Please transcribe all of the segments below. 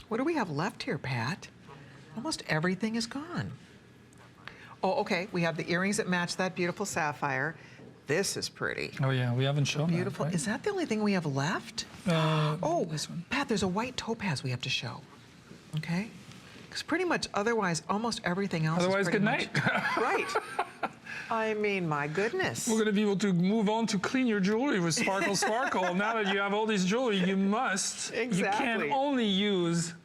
What do we have left here, Pat? Almost everything is gone. Oh, okay, we have the earrings that match that beautiful sapphire. This is pretty. Oh yeah, we haven't shown beautiful. that, right? Is that the only thing we have left? Oh, this one. Pat, there's a white topaz we have to show. Okay? Because pretty much otherwise, almost everything else Otherwise, is pretty good night. Right. I mean, my goodness. We're going to be able to move on to clean your jewelry with Sparkle Sparkle. Now that you have all this jewelry, you must. Exactly. You can only use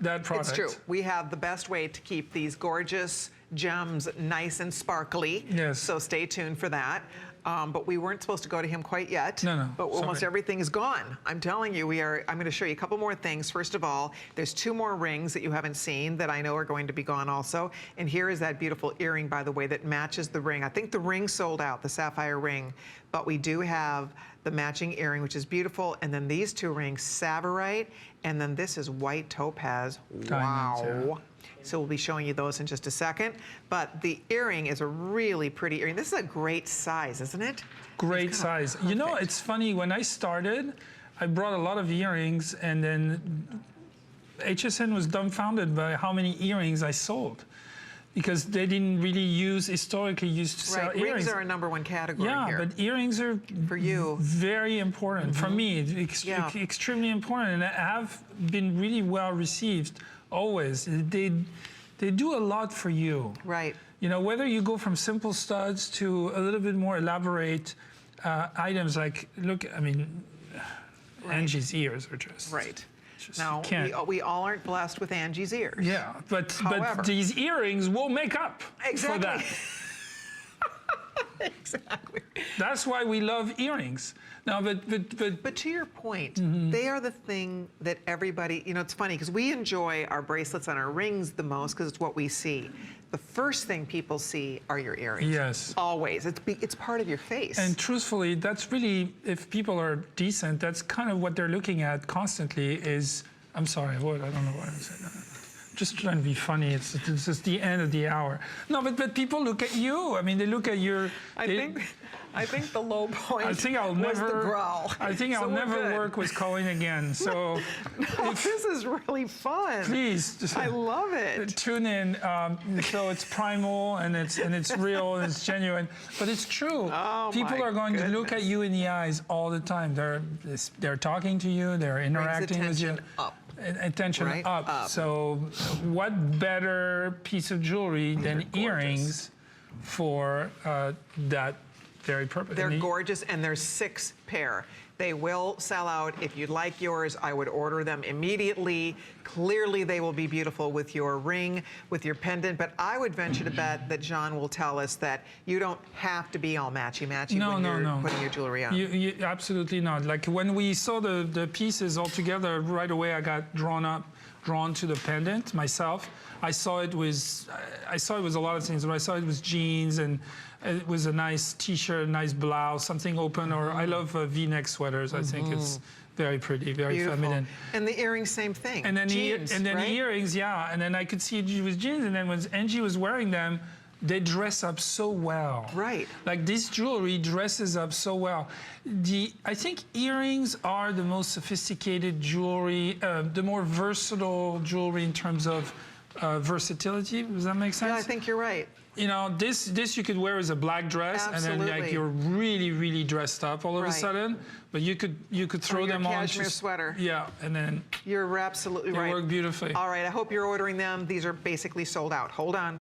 that product. It's true. We have the best way to keep these gorgeous gems nice and sparkly. Yes. So stay tuned for that. But we weren't supposed to go to him quite yet. No, but almost everything is gone. I'm telling you, I'm going to show you a couple more things. First of all, there's 2 more rings that you haven't seen that I know are going to be gone also. And here is that beautiful earring, by the way, that matches the ring. I think the ring sold out, the sapphire ring, but we do have the matching earring, which is beautiful. And then these 2 rings, Savorite, and then this is white topaz. Wow. Diamonds, yeah. So we'll be showing you those in just a second. But the earring is a really pretty earring. This is a great size, isn't it? Great size. You know, it's funny, when I started, I brought a lot of earrings, and then HSN was dumbfounded by how many earrings I sold, because they didn't really historically used to sell earrings. Rings are a #1 category here. here. But earrings are, for you, very important. For me, extremely important, and have been really well received always. They do a lot for you. Right. You know, whether you go from simple studs to a little bit more elaborate items, like, look, I mean, Angie's ears are just... Right. Now, we all aren't blessed with Angie's ears. Yeah, but these earrings will make up for that. Exactly. That's why we love earrings. Now, but to your point, they are the thing that everybody, you know, it's funny because we enjoy our bracelets and our rings the most because it's what we see. The first thing people see are your earrings. Yes. Always. It's part of your face. And truthfully, that's really, if people are decent, that's kind of what they're looking at constantly is, I'm sorry, what? I don't know what I said. Just trying to be funny. It's just the end of the hour. No, but people look at you. I mean, they look at your... I think the low point was the growl. I think I'll never work with Colleen again. So this is really fun. Please, just, I love it. Tune in. So it's primal and it's real and it's genuine. But it's true. Oh, people are going to look at you in the eyes all the time. They're talking to you. They're interacting with you. Attention up. So what better piece of jewelry than earrings for that very purpose? They're gorgeous, and there's 6 pair. They will sell out. If you'd like yours, I would order them immediately. Clearly, they will be beautiful with your ring, with your pendant, but I would venture to bet that John will tell us that you don't have to be all matchy-matchy when you're putting your jewelry on. You absolutely not. Like, when we saw the pieces all together, right away I got drawn to the pendant myself. I saw it was a lot of things, but I saw it was jeans, and it was a nice t-shirt, nice blouse, something open, or I love V-neck sweaters. I think it's very pretty, very feminine. And the earrings, same thing. And then jeans, the earrings, yeah. And then I could see it was jeans, and then when Angie was wearing them, they dress up so well. Right. Like, this jewelry dresses up so well. I think earrings are the most sophisticated jewelry, the more versatile jewelry in terms of versatility. Does that make sense? Yeah, I think you're right. You know, this you could wear as a black dress, and then like you're really dressed up all of a sudden. But you could throw them on. Cashmere sweater. Yeah, and then you're absolutely right. They work beautifully. All right, I hope you're ordering them. These are basically sold out. Hold on.